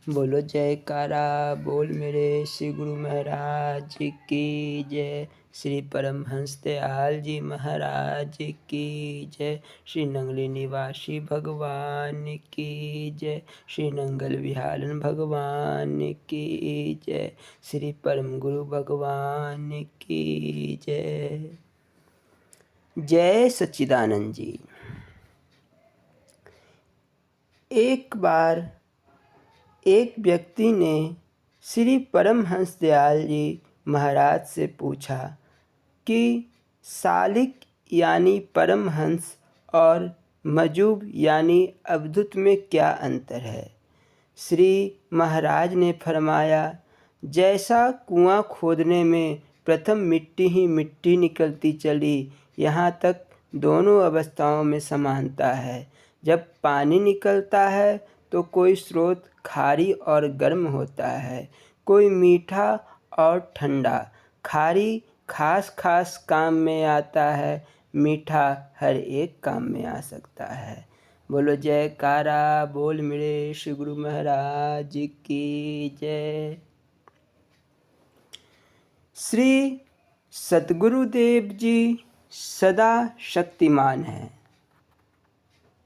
बोलो जयकारा बोल मेरे श्री गुरु महाराज की जय। श्री परमहंस दयाल जी महाराज की जय। श्री नंगली निवासी भगवान की जय। श्री नंगल विहारन भगवान की जय। श्री परम गुरु भगवान की जय। जय सच्चिदानंद जी। एक बार एक व्यक्ति ने श्री परमहंस दयाल जी महाराज से पूछा कि सालिक यानी परमहंस और मजूब यानी अवधूत में क्या अंतर है। श्री महाराज ने फरमाया, जैसा कुआं खोदने में प्रथम मिट्टी ही मिट्टी निकलती चली, यहाँ तक दोनों अवस्थाओं में समानता है। जब पानी निकलता है तो कोई स्रोत खारी और गर्म होता है, कोई मीठा और ठंडा। खारी खास खास काम में आता है, मीठा हर एक काम में आ सकता है। बोलो जयकारा बोल मेरे श्री गुरु महाराज की जय। श्री सतगुरुदेव जी सदा शक्तिमान हैं।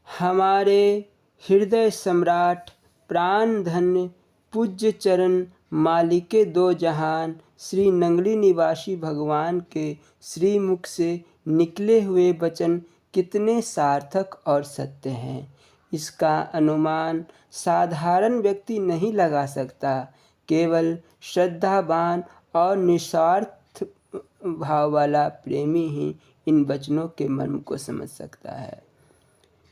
हमारे हृदय सम्राट प्राण धन्य पूज्य चरण मालिके दो जहान श्री नंगली निवासी भगवान के श्री मुख से निकले हुए वचन कितने सार्थक और सत्य हैं, इसका अनुमान साधारण व्यक्ति नहीं लगा सकता। केवल श्रद्धावान और निस्वार्थ भाव वाला प्रेमी ही इन वचनों के मर्म को समझ सकता है।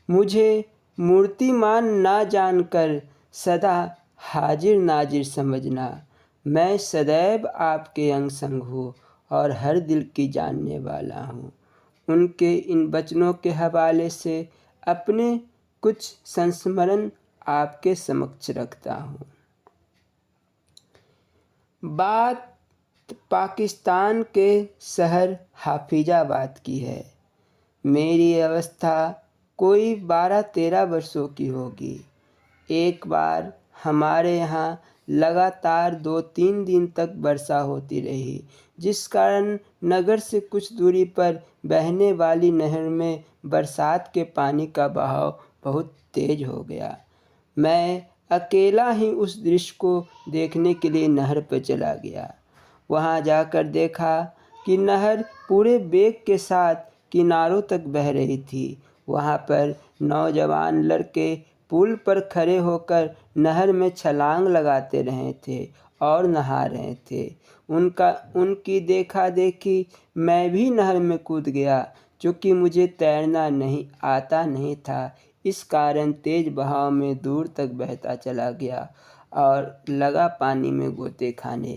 मुझे मूर्तिमान ना जानकर सदा हाजिर नाजिर समझना। मैं सदैव आपके अंग संग हूँ और हर दिल की जानने वाला हूँ। उनके इन वचनों के हवाले से अपने कुछ संस्मरण आपके समक्ष रखता हूँ। बात पाकिस्तान के शहर हाफिजाबाद की है। मेरी अवस्था कोई 12-13 वर्षों की होगी। एक बार हमारे यहाँ लगातार 2-3 दिन तक वर्षा होती रही, जिस कारण नगर से कुछ दूरी पर बहने वाली नहर में बरसात के पानी का बहाव बहुत तेज हो गया। मैं अकेला ही उस दृश्य को देखने के लिए नहर पर चला गया। वहाँ जाकर देखा कि नहर पूरे वेग के साथ किनारों तक बह रही थी। वहाँ पर नौजवान लड़के पुल पर खड़े होकर नहर में छलांग लगाते रहे थे और नहा रहे थे। उनकी देखा देखी मैं भी नहर में कूद गया। चूँकि मुझे तैरना आता नहीं था, इस कारण तेज बहाव में दूर तक बहता चला गया और लगा पानी में गोते खाने।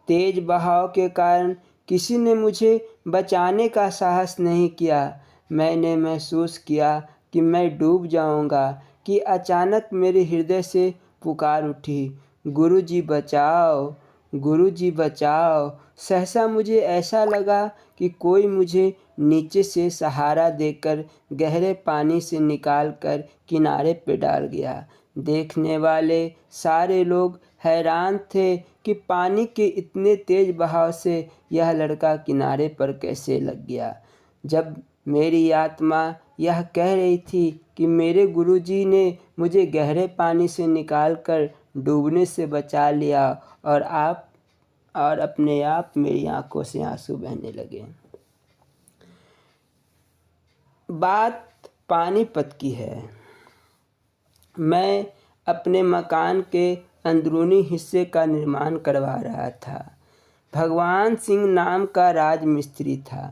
तेज बहाव के कारण किसी ने मुझे बचाने का साहस नहीं किया। मैंने महसूस किया कि मैं डूब जाऊंगा कि अचानक मेरे हृदय से पुकार उठी, गुरुजी बचाओ, गुरुजी बचाओ। सहसा मुझे ऐसा लगा कि कोई मुझे नीचे से सहारा देकर गहरे पानी से निकालकर किनारे पे डाल गया। देखने वाले सारे लोग हैरान थे कि पानी के इतने तेज बहाव से यह लड़का किनारे पर कैसे लग गया। जब मेरी आत्मा यह कह रही थी कि मेरे गुरुजी ने मुझे गहरे पानी से निकालकर डूबने से बचा लिया, और अपने आप मेरी आंखों से आंसू बहने लगे। बात पानीपत की है। मैं अपने मकान के अंदरूनी हिस्से का निर्माण करवा रहा था। भगवान सिंह नाम का राजमिस्त्री था।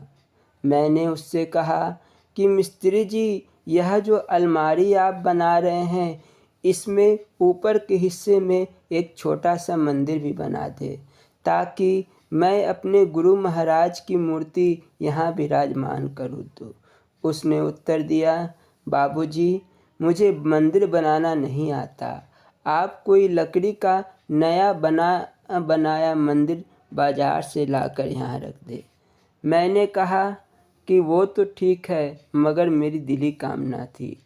मैंने उससे कहा कि मिस्त्री जी, यह जो अलमारी आप बना रहे हैं, इसमें ऊपर के हिस्से में एक छोटा सा मंदिर भी बना दे, ताकि मैं अपने गुरु महाराज की मूर्ति यहाँ विराजमान करूँ। तो उसने उत्तर दिया, बाबूजी, मुझे मंदिर बनाना नहीं आता। आप कोई लकड़ी का नया बनाया मंदिर बाजार से लाकर यहाँ रख दे। मैंने कहा कि वो तो ठीक है, मगर मेरी दिली कामना थी,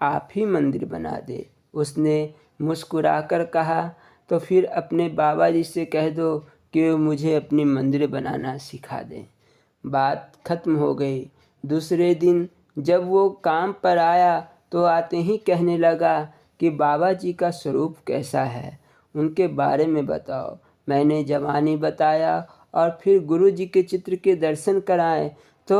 आप ही मंदिर बना दे। उसने मुस्कुराकर कहा, तो फिर अपने बाबा जी से कह दो कि वो मुझे अपनी मंदिर बनाना सिखा दें। बात खत्म हो गई। दूसरे दिन जब वो काम पर आया तो आते ही कहने लगा कि बाबा जी का स्वरूप कैसा है, उनके बारे में बताओ। मैंने जवानी बताया और फिर गुरु जी के चित्र के दर्शन कराए तो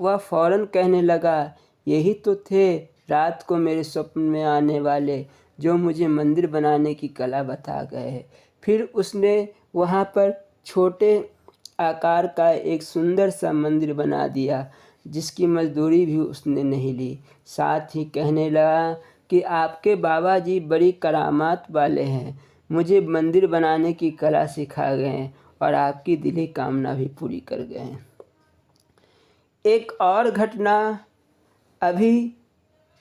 वह फ़ौरन कहने लगा, यही तो थे रात को मेरे स्वप्न में आने वाले जो मुझे मंदिर बनाने की कला बता गए। फिर उसने वहाँ पर छोटे आकार का एक सुंदर सा मंदिर बना दिया, जिसकी मजदूरी भी उसने नहीं ली। साथ ही कहने लगा कि आपके बाबा जी बड़ी करामात वाले हैं, मुझे मंदिर बनाने की कला सिखा गए हैं और आपकी दिली कामना भी पूरी कर गए हैं। एक और घटना अभी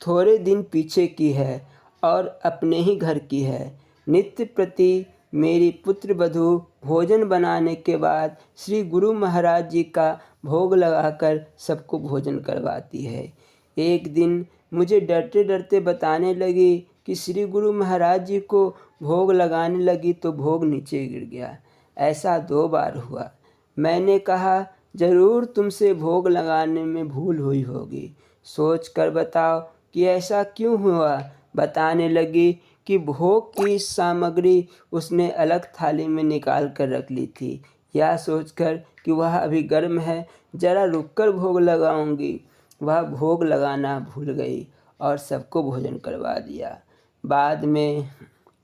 थोड़े दिन पीछे की है और अपने ही घर की है। नित्य प्रति मेरी पुत्र वधू भोजन बनाने के बाद श्री गुरु महाराज जी का भोग लगाकर सबको भोजन करवाती है। एक दिन मुझे डरते डरते बताने लगी कि श्री गुरु महाराज जी को भोग लगाने लगी तो भोग नीचे गिर गया। ऐसा 2 बार हुआ। मैंने कहा, ज़रूर तुमसे भोग लगाने में भूल हुई होगी, सोच कर बताओ कि ऐसा क्यों हुआ। बताने लगी कि भोग की सामग्री उसने अलग थाली में निकाल कर रख ली थी। यह सोचकर कि वह अभी गर्म है, ज़रा रुककर भोग लगाऊंगी, वह भोग लगाना भूल गई और सबको भोजन करवा दिया। बाद में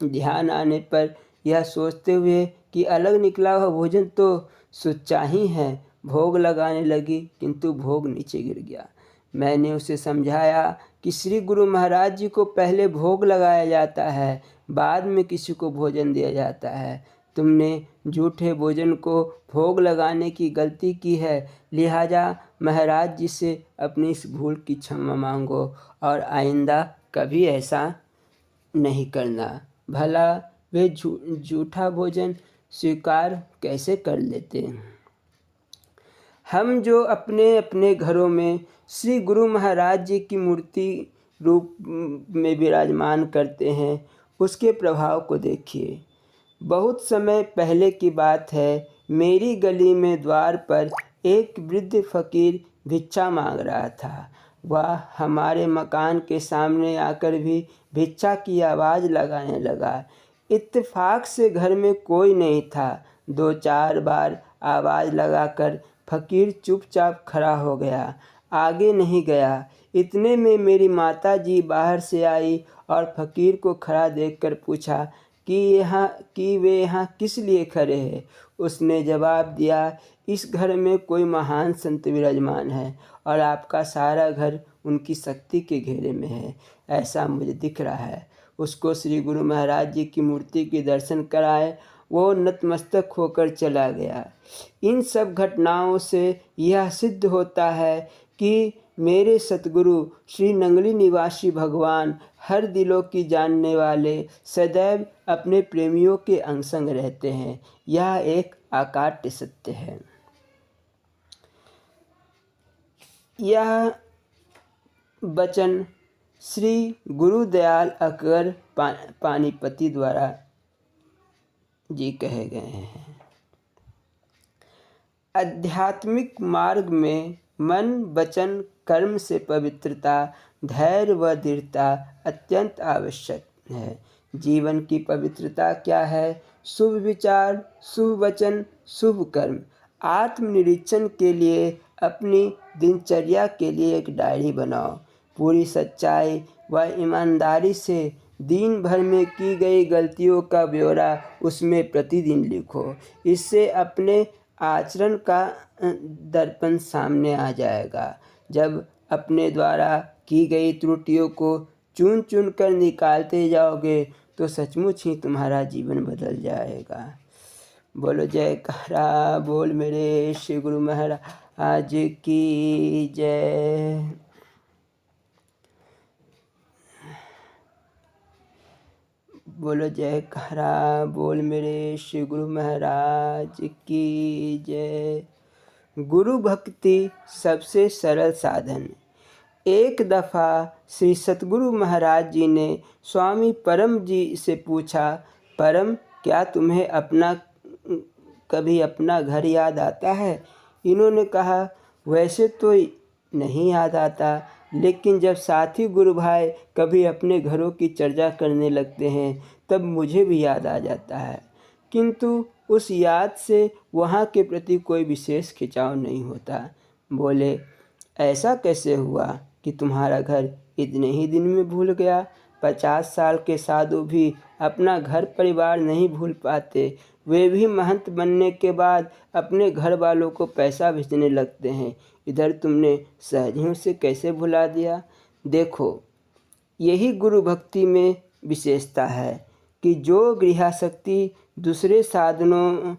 ध्यान आने पर यह सोचते हुए कि अलग निकला हुआ भोजन तो सुच्चा ही है, भोग लगाने लगी किंतु भोग नीचे गिर गया। मैंने उसे समझाया कि श्री गुरु महाराज जी को पहले भोग लगाया जाता है, बाद में किसी को भोजन दिया जाता है। तुमने झूठे भोजन को भोग लगाने की गलती की है, लिहाजा महाराज जी से अपनी इस भूल की क्षमा मांगो और आइंदा कभी ऐसा नहीं करना। भला वे झूठा भोजन स्वीकार कैसे कर लेते हैं। हम जो अपने अपने घरों में श्री गुरु महाराज जी की मूर्ति रूप में विराजमान करते हैं, उसके प्रभाव को देखिए। बहुत समय पहले की बात है, मेरी गली में द्वार पर एक वृद्ध फकीर भिक्षा मांग रहा था। वह हमारे मकान के सामने आकर भी भिक्षा की आवाज़ लगाने लगा। इत्तेफाक से घर में कोई नहीं था। 2-4 बार आवाज़ लगाकर फकीर चुपचाप खड़ा हो गया, आगे नहीं गया। इतने में मेरी माता जी बाहर से आई और फकीर को खड़ा देखकर पूछा कि वे यहाँ किस लिए खड़े हैं। उसने जवाब दिया, इस घर में कोई महान संत विराजमान है और आपका सारा घर उनकी शक्ति के घेरे में है, ऐसा मुझे दिख रहा है। उसको श्री गुरु महाराज जी की मूर्ति के दर्शन कराए, वो नतमस्तक होकर चला गया। इन सब घटनाओं से यह सिद्ध होता है कि मेरे सतगुरु श्री नंगली निवासी भगवान हर दिलों की जानने वाले सदैव अपने प्रेमियों के अंग संग रहते हैं। यह एक अकाट्य सत्य है। यह वचन श्री गुरुदयाल अकबर पानीपति द्वारा जी कहे गए हैं। आध्यात्मिक मार्ग में मन वचन कर्म से पवित्रता, धैर्य व दृढ़ता अत्यंत आवश्यक है। जीवन की पवित्रता क्या है? शुभ विचार, शुभ वचन, शुभ कर्म। आत्मनिरीक्षण के लिए अपनी दिनचर्या के लिए एक डायरी बनाओ। पूरी सच्चाई व ईमानदारी से दिन भर में की गई गलतियों का ब्यौरा उसमें प्रतिदिन लिखो। इससे अपने आचरण का दर्पण सामने आ जाएगा। जब अपने द्वारा की गई त्रुटियों को चुन चुन कर निकालते जाओगे तो सचमुच ही तुम्हारा जीवन बदल जाएगा। बोलो जयकारा बोल मेरे श्री गुरु महाराज की जय। बोलो जयकारा बोल मेरे श्री गुरु महाराज की जय। गुरु भक्ति सबसे सरल साधन। एक दफ़ा श्री सतगुरु महाराज जी ने स्वामी परम जी से पूछा, परम, क्या तुम्हें कभी अपना घर याद आता है? इन्होंने कहा, वैसे तो नहीं याद आता, लेकिन जब साथी गुरु भाई कभी अपने घरों की चर्चा करने लगते हैं तब मुझे भी याद आ जाता है, किंतु उस याद से वहाँ के प्रति कोई विशेष खिंचाव नहीं होता। बोले, ऐसा कैसे हुआ कि तुम्हारा घर इतने ही दिन में भूल गया? 50 साल के साधु भी अपना घर परिवार नहीं भूल पाते। वे भी महंत बनने के बाद अपने घर वालों को पैसा भेजने लगते हैं, इधर तुमने सहज ही उसे कैसे भुला दिया? देखो, यही गुरु भक्ति में विशेषता है कि जो गृहासक्ति दूसरे साधनों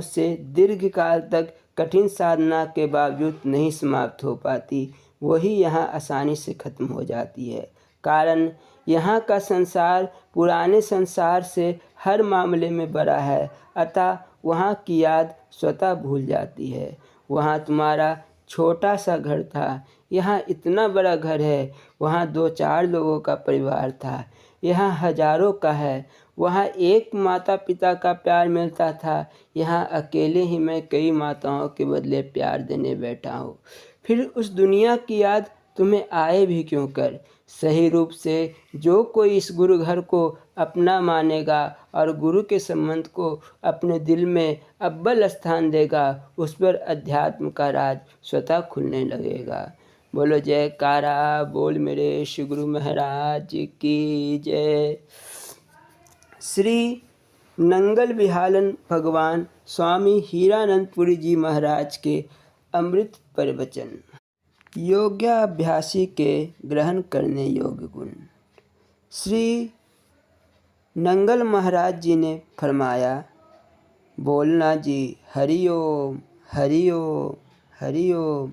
से दीर्घ काल तक कठिन साधना के बावजूद नहीं समाप्त हो पाती, वही यहाँ आसानी से खत्म हो जाती है। कारण यहाँ का संसार पुराने संसार से हर मामले में बड़ा है, अतः वहाँ की याद स्वतः भूल जाती है। वहाँ तुम्हारा छोटा सा घर था, यहाँ इतना बड़ा घर है। वहाँ 2-4 लोगों का परिवार था, यहाँ हजारों का है। वहाँ एक माता पिता का प्यार मिलता था, यहाँ अकेले ही मैं कई माताओं के बदले प्यार देने बैठा हूँ। फिर उस दुनिया की याद तुम्हें आए भी क्यों कर? सही रूप से जो कोई इस गुरु घर को अपना मानेगा और गुरु के संबंध को अपने दिल में अव्वल स्थान देगा, उस पर अध्यात्म का राज स्वतः खुलने लगेगा। बोलो जयकारा बोल मेरे श्री गुरु महाराज की जय। श्री नंगल विहालन भगवान स्वामी हीरानंदपुरी जी महाराज के अमृत प्रवचन। योगाभ्यासी के ग्रहण करने योग्य गुण। श्री नंगल महाराज जी ने फरमाया, बोलना जी, हरिओम हरिओम हरिओम।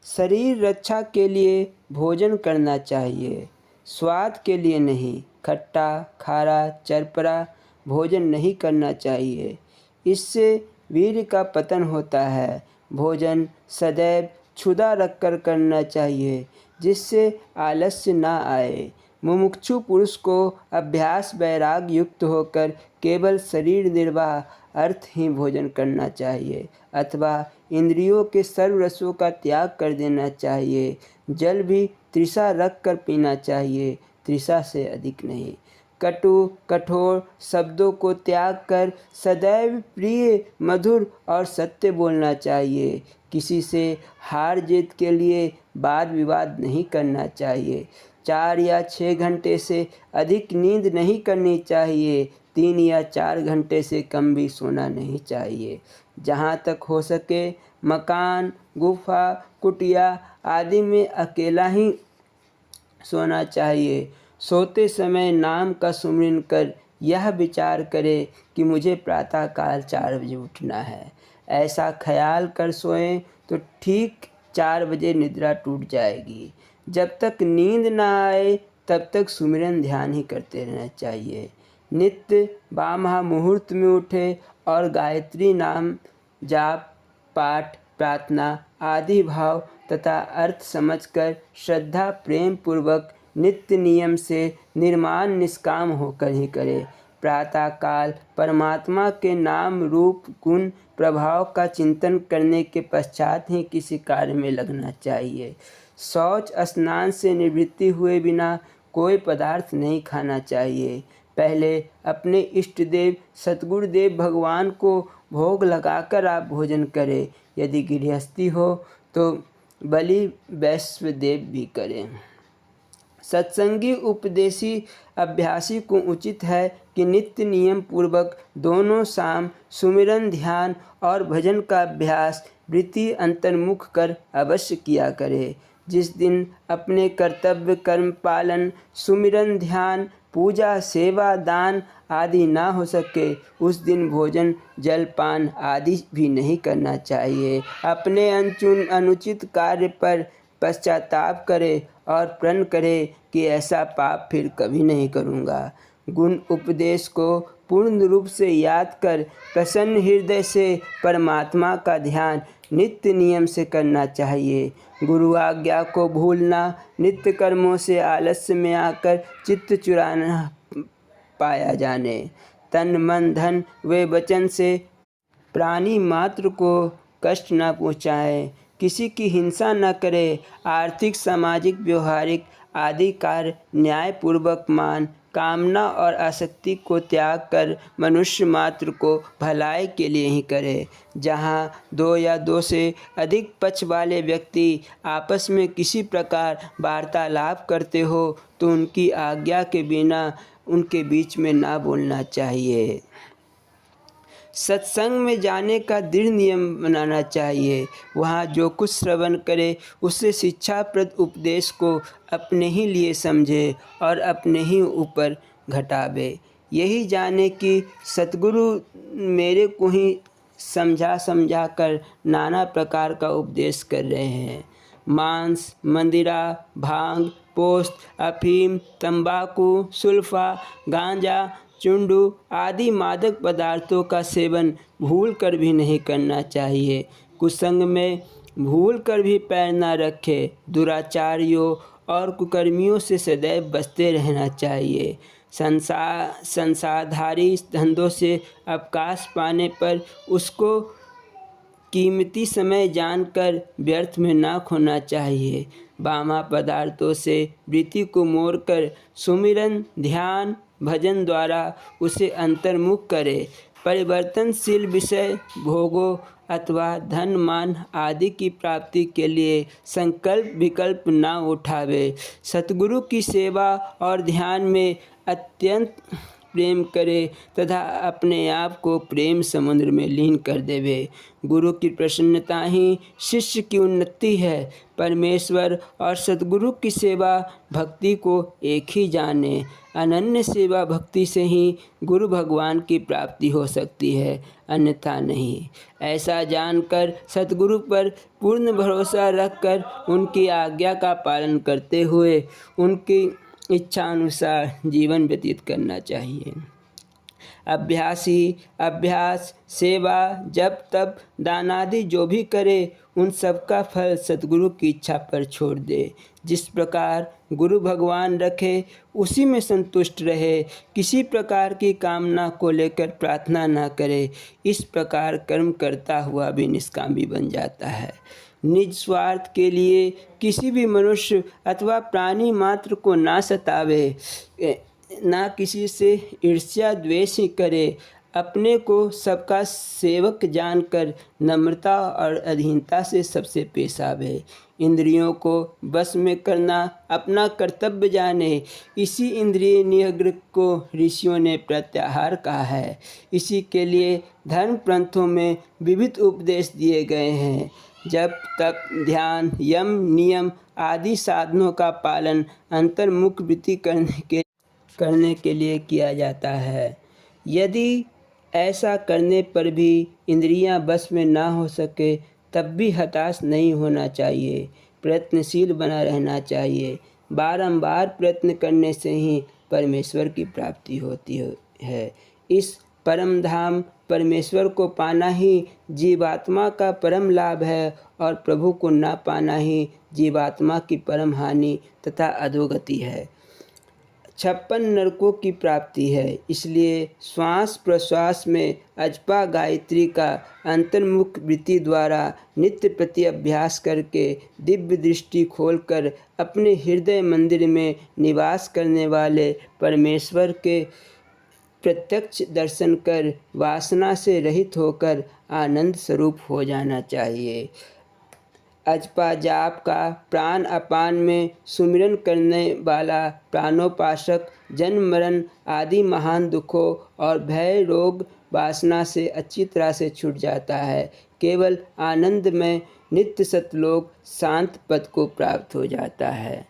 शरीर रक्षा के लिए भोजन करना चाहिए, स्वाद के लिए नहीं। खट्टा खारा चरपरा भोजन नहीं करना चाहिए, इससे वीर्य का पतन होता है। भोजन सदैव क्षुधा रखकर करना चाहिए, जिससे आलस्य ना आए। मुमुक्षु पुरुष को अभ्यास वैराग युक्त होकर केवल शरीर निर्वाह अर्थहीन भोजन करना चाहिए, अथवा इंद्रियों के सर्व रसों का त्याग कर देना चाहिए। जल भी तृषा रख कर पीना चाहिए, तृषा से अधिक नहीं। कटु कठोर शब्दों को त्याग कर सदैव प्रिय मधुर और सत्य बोलना चाहिए। किसी से हार जीत के लिए वाद विवाद नहीं करना चाहिए। 4 या 6 घंटे से अधिक नींद नहीं करनी चाहिए। 3 या 4 घंटे से कम भी सोना नहीं चाहिए। जहाँ तक हो सके मकान, गुफा, कुटिया आदि में अकेला ही सोना चाहिए। सोते समय नाम का सुमिरन कर यह विचार करे कि मुझे प्रातःकाल 4 बजे उठना है। ऐसा ख्याल कर सोएं तो ठीक 4 बजे निद्रा टूट जाएगी। जब तक नींद ना आए तब तक सुमिरन ध्यान ही करते रहना चाहिए। नित्य बामहा मुहूर्त में उठे और गायत्री नाम जाप पाठ प्रार्थना आदि भाव तथा अर्थ समझकर श्रद्धा प्रेम पूर्वक नित्य नियम से निर्माण निष्काम होकर ही करे। प्रातःकाल परमात्मा के नाम रूप गुण प्रभाव का चिंतन करने के पश्चात ही किसी कार्य में लगना चाहिए। शौच स्नान से निवृत्ति हुए बिना कोई पदार्थ नहीं खाना चाहिए। पहले अपने इष्ट देव सतगुरुदेव भगवान को भोग लगाकर आप भोजन करें। यदि गृहस्थी हो तो बलि वैश्वदेव भी करें। सत्संगी उपदेशी अभ्यासी को उचित है कि नित्य नियम पूर्वक दोनों शाम सुमिरन ध्यान और भजन का अभ्यास वृत्ति अंतर्मुख कर अवश्य किया करे। जिस दिन अपने कर्तव्य कर्म पालन सुमिरन ध्यान पूजा सेवा दान आदि ना हो सके, उस दिन भोजन जलपान आदि भी नहीं करना चाहिए। अपने अनुचित कार्य पर पश्चाताप करे और प्रण करे कि ऐसा पाप फिर कभी नहीं करूँगा। गुण उपदेश को पूर्ण रूप से याद कर प्रसन्न हृदय से परमात्मा का ध्यान नित्य नियम से करना चाहिए। गुरु आज्ञा को भूलना, नित्य कर्मों से आलस्य में आकर चित्त चुराना पाया जाने, तन मन धन व वचन से प्राणी मात्र को कष्ट न पहुँचाए, किसी की हिंसा न करे, आर्थिक सामाजिक व्यवहारिक आदि कार्य न्यायपूर्वक मान, कामना और आसक्ति को त्याग कर मनुष्य मात्र को भलाई के लिए ही करे। जहाँ दो या दो से अधिक पक्ष वाले व्यक्ति आपस में किसी प्रकार वार्तालाप करते हो तो उनकी आज्ञा के बिना उनके बीच में ना बोलना चाहिए। सत्संग में जाने का दृढ़ नियम बनाना चाहिए। वहाँ जो कुछ श्रवण करे उससे शिक्षाप्रद उपदेश को अपने ही लिए समझे और अपने ही ऊपर घटावे। यही जाने कि सतगुरु मेरे को ही समझा कर नाना प्रकार का उपदेश कर रहे हैं। मांस, मंदिरा, भांग, पोस्त, अफीम, तंबाकू, सुल्फा, गांजा, चुंडू आदि मादक पदार्थों का सेवन भूल कर भी नहीं करना चाहिए। कुसंग में भूल कर भी पैर न रखे। दुराचारियों और कुकर्मियों से सदैव बचते रहना चाहिए। संसारधारी धंधों से अवकाश पाने पर उसको कीमती समय जानकर व्यर्थ में ना खोना चाहिए। वामा पदार्थों से वृत्ति को मोड़कर सुमिरन, ध्यान, भजन द्वारा उसे अंतर्मुख करे। परिवर्तनशील विषय, भोगों अथवा धन मान आदि की प्राप्ति के लिए संकल्प विकल्प ना उठावे। सतगुरु की सेवा और ध्यान में अत्यंत प्रेम करे तथा अपने आप को प्रेम समुद्र में लीन कर देवे। गुरु की प्रसन्नता ही शिष्य की उन्नति है। परमेश्वर और सतगुरु की सेवा भक्ति को एक ही जाने। अनन्य सेवा भक्ति से ही गुरु भगवान की प्राप्ति हो सकती है, अन्यथा नहीं। ऐसा जानकर सतगुरु पर पूर्ण भरोसा रखकर उनकी आज्ञा का पालन करते हुए उनकी इच्छा अनुसार जीवन व्यतीत करना चाहिए। अभ्यास, सेवा, जप तप, दान आदि जो भी करे उन सब का फल सतगुरु की इच्छा पर छोड़ दे। जिस प्रकार गुरु भगवान रखे उसी में संतुष्ट रहे। किसी प्रकार की कामना को लेकर प्रार्थना न करे। इस प्रकार कर्म करता हुआ भी निष्कामी बन जाता है। निज स्वार्थ के लिए किसी भी मनुष्य अथवा प्राणी मात्र को ना सतावे, ना किसी से ईर्ष्या द्वेष ही करे। अपने को सबका सेवक जानकर नम्रता और अधीनता से सबसे पेश आवे। इंद्रियों को बस में करना अपना कर्तव्य जाने। इसी इंद्रिय निग्रह को ऋषियों ने प्रत्याहार कहा है। इसी के लिए धर्म ग्रंथों में विविध उपदेश दिए गए हैं। जब तप, ध्यान, यम, नियम आदि साधनों का पालन अंतर्मुख वृत्ति करने के लिए किया जाता है। यदि ऐसा करने पर भी इंद्रियां बस में ना हो सके तब भी हताश नहीं होना चाहिए। प्रयत्नशील बना रहना चाहिए। बारंबार प्रयत्न करने से ही परमेश्वर की प्राप्ति होती है। इस परम धाम परमेश्वर को पाना ही जीवात्मा का परम लाभ है और प्रभु को ना पाना ही जीवात्मा की परम हानि तथा अधोगति है। 56 नरकों की प्राप्ति है। इसलिए श्वास प्रश्वास में अजपा गायत्री का अंतर्मुख वृत्ति द्वारा नित्य प्रति अभ्यास करके दिव्य दृष्टि खोलकर अपने हृदय मंदिर में निवास करने वाले परमेश्वर के प्रत्यक्ष दर्शन कर वासना से रहित होकर आनंद स्वरूप हो जाना चाहिए। अजपा जाप का प्राण अपान में सुमिरन करने वाला प्राणोपासक जन्म मरण आदि महान दुखों और भय रोग वासना से अच्छी तरह से छूट जाता है। केवल आनंद में नित्य सतलोक शांत पद को प्राप्त हो जाता है।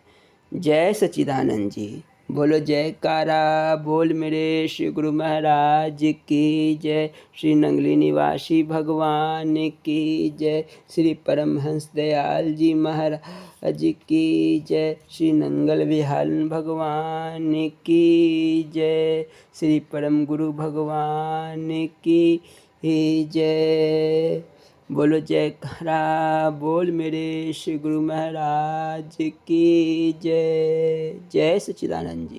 जय सच्चिदानंद जी। बोलो जयकारा बोल मेरे श्री गुरु महाराज की जय। श्री नंगली निवासी भगवान की जय। श्री परमहंस दयाल जी महाराज की जय। श्री नंगल विहारन भगवान की जय। श्री परम गुरु भगवान की जय। बोलो जयकारा बोल मेरे श्री गुरु महाराज की जय। जय सच्चिदानंद जी।